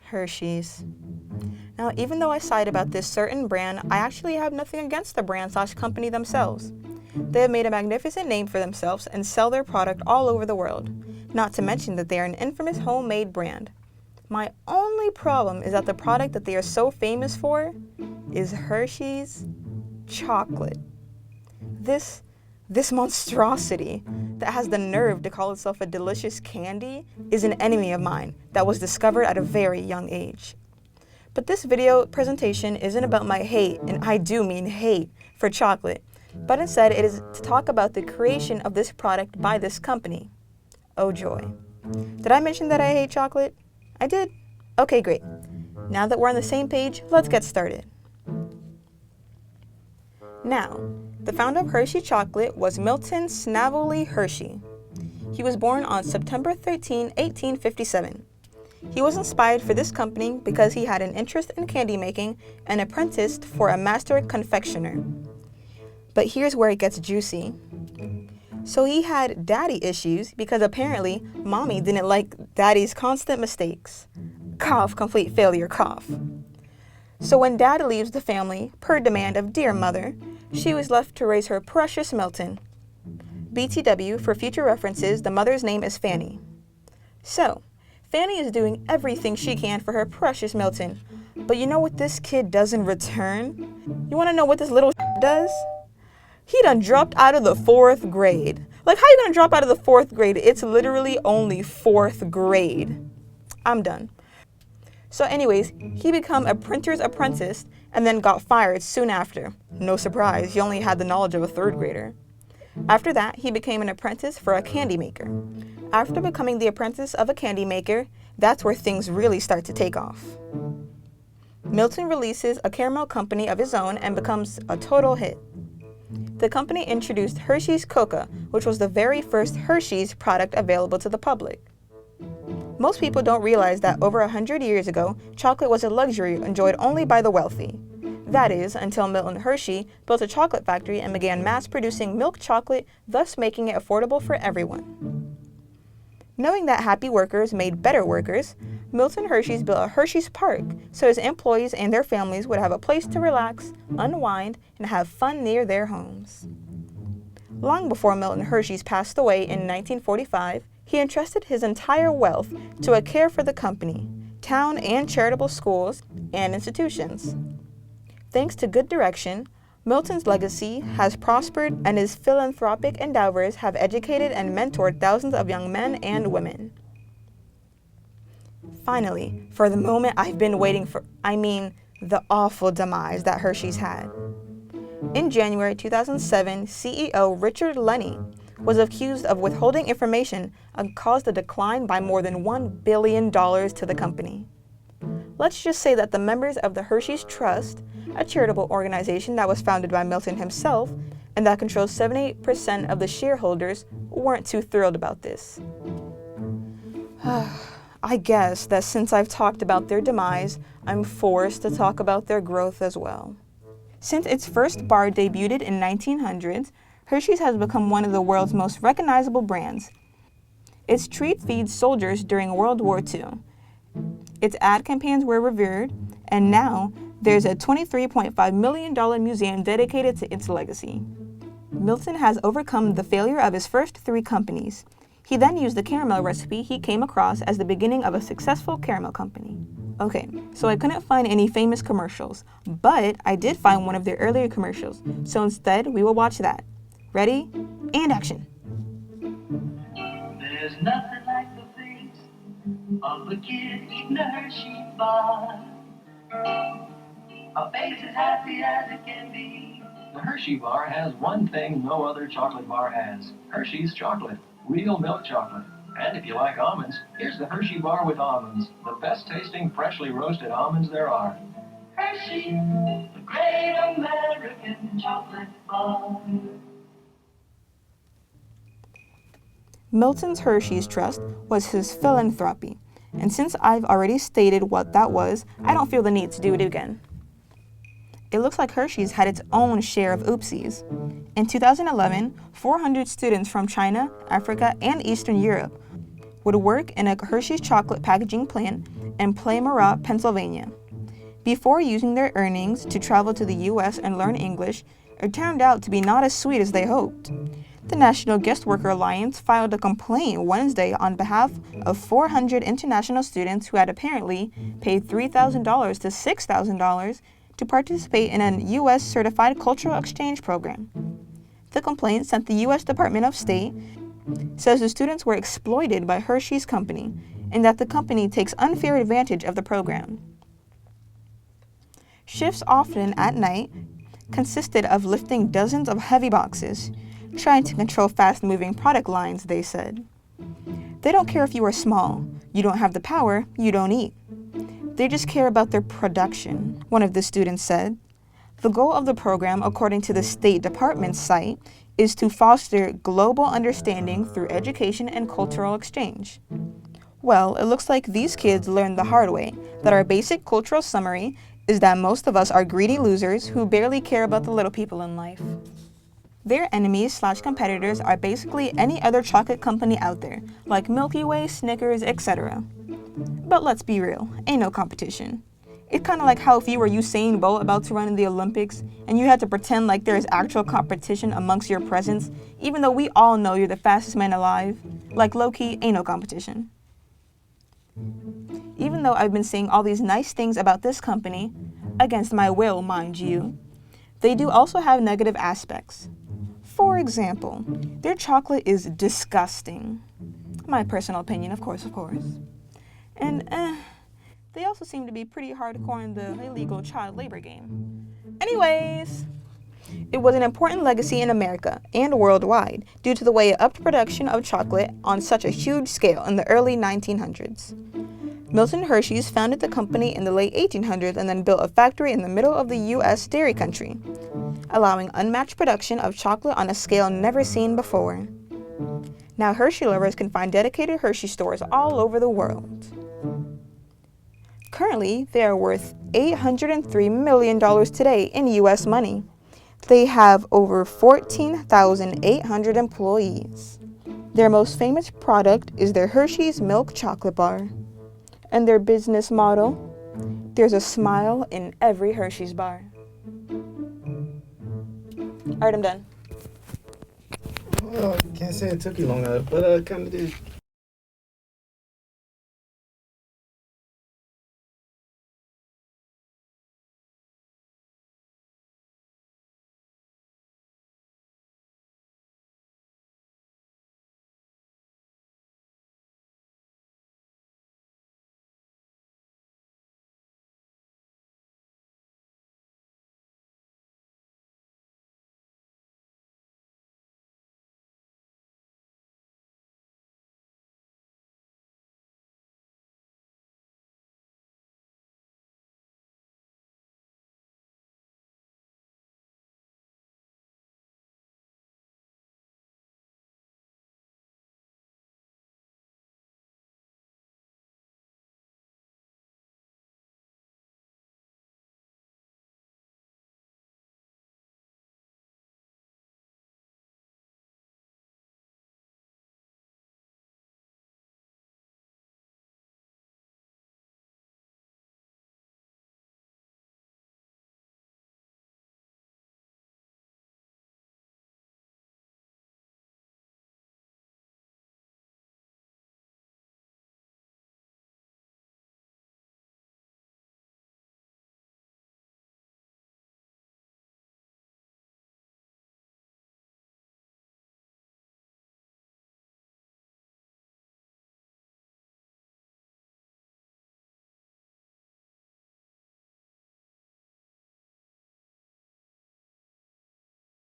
Hershey's. Now, even though I cite about this certain brand, I actually have nothing against the brand/company themselves. They have made a magnificent name for themselves and sell their product all over the world, not to mention that they are an infamous homemade brand. My only problem is that the product that they are so famous for is Hershey's Chocolate. This monstrosity that has the nerve to call itself a delicious candy is an enemy of mine that was discovered at a very young age. But this video presentation isn't about my hate, and I do mean hate, for chocolate, but instead it is to talk about the creation of this product by this company. Oh joy. Did I mention that I hate chocolate? I did? Okay, great. Now that we're on the same page, let's get started. Now, the founder of Hershey Chocolate was Milton Snavely Hershey. He was born on September 13, 1857. He was inspired for this company because he had an interest in candy making and apprenticed for a master confectioner. But here's where it gets juicy. So he had daddy issues because apparently mommy didn't like daddy's constant mistakes. Cough, complete failure, cough. So when dad leaves the family, per demand of dear mother, she was left to raise her precious Milton. BTW, for future references, the mother's name is Fanny. So, Fanny is doing everything she can for her precious Milton. But you know what this kid does in return? You want to know what this little does? He done dropped out of the 4th grade. Like, how you gonna drop out of the 4th grade? It's literally only 4th grade. I'm done. So anyways, he became a printer's apprentice and then got fired soon after. No surprise, he only had the knowledge of a 3rd grader. After that, he became an apprentice for a candy maker. After becoming the apprentice of a candy maker, that's where things really start to take off. Milton releases a caramel company of his own and becomes a total hit. The company introduced Hershey's Cocoa, which was the very first Hershey's product available to the public. Most people don't realize that over 100 years ago, chocolate was a luxury enjoyed only by the wealthy. That is, until Milton Hershey built a chocolate factory and began mass-producing milk chocolate, thus making it affordable for everyone. Knowing that happy workers made better workers, Milton Hershey's built a Hershey's Park so his employees and their families would have a place to relax, unwind, and have fun near their homes. Long before Milton Hershey's passed away in 1945, he entrusted his entire wealth to a care for the company, town and charitable schools and institutions. Thanks to good direction, Milton's legacy has prospered and his philanthropic endeavors have educated and mentored thousands of young men and women. Finally, for the moment I've been waiting for, the awful demise that Hershey's had. In January 2007, CEO Richard Lenny was accused of withholding information and caused a decline by more than $1 billion to the company. Let's just say that the members of the Hershey's Trust, a charitable organization that was founded by Milton himself and that controls 78% of the shareholders, weren't too thrilled about this. I guess that since I've talked about their demise, I'm forced to talk about their growth as well. Since its first bar debuted in 1900s, Hershey's has become one of the world's most recognizable brands. Its treat feeds soldiers during World War II. Its ad campaigns were revered, and now there's a $23.5 million museum dedicated to its legacy. Milton has overcome the failure of his first 3 companies. He then used the caramel recipe he came across as the beginning of a successful caramel company. Okay, so I couldn't find any famous commercials, but I did find one of their earlier commercials, so instead we will watch that. Ready? And action. There's nothing like the face of a kid eating a Hershey bar. A face as happy as it can be. The Hershey bar has one thing no other chocolate bar has. Hershey's Chocolate. Real milk chocolate. And if you like almonds, here's the Hershey bar with almonds. The best tasting freshly roasted almonds there are. Hershey, the great American chocolate bar. Milton's Hershey's Trust was his philanthropy, and since I've already stated what that was, I don't feel the need to do it again. It looks like Hershey's had its own share of oopsies. In 2011, 400 students from China, Africa, and Eastern Europe would work in a Hershey's Chocolate packaging plant in Plymouth, Pennsylvania. Before using their earnings to travel to the U.S. and learn English, it turned out to be not as sweet as they hoped. The National Guest Worker Alliance filed a complaint Wednesday on behalf of 400 international students who had apparently paid $3,000 to $6,000 to participate in a U.S. certified cultural exchange program. The complaint, sent the U.S. Department of State, says the students were exploited by Hershey's company and that the company takes unfair advantage of the program. Shifts, often at night, consisted of lifting dozens of heavy boxes, trying to control fast-moving product lines, they said. They don't care if you are small. You don't have the power, you don't eat. They just care about their production, one of the students said. The goal of the program, according to the State Department's site, is to foster global understanding through education and cultural exchange. Well, it looks like these kids learned the hard way that our basic cultural summary is that most of us are greedy losers who barely care about the little people in life. Their enemies/competitors are basically any other chocolate company out there, like Milky Way, Snickers, etc. But let's be real, ain't no competition. It's kind of like how if you were Usain Bolt about to run in the Olympics and you had to pretend like there is actual competition amongst your presence, even though we all know you're the fastest man alive. Like low-key, ain't no competition. Even though I've been saying all these nice things about this company, against my will, mind you, they do also have negative aspects. For example, their chocolate is disgusting. My personal opinion, of course. And they also seem to be pretty hardcore in the illegal child labor game. Anyways, it was an important legacy in America and worldwide due to the way it upped production of chocolate on such a huge scale in the early 1900s. Milton Hershey's founded the company in the late 1800s and then built a factory in the middle of the U.S. dairy country, allowing unmatched production of chocolate on a scale never seen before. Now Hershey lovers can find dedicated Hershey stores all over the world. Currently, they are worth $803 million today in U.S. money. They have over 14,800 employees. Their most famous product is their Hershey's Milk Chocolate Bar. And their business motto, there's a smile in every Hershey's bar. Alright, I'm done. Well, I can't say it took you long enough, but kind of did.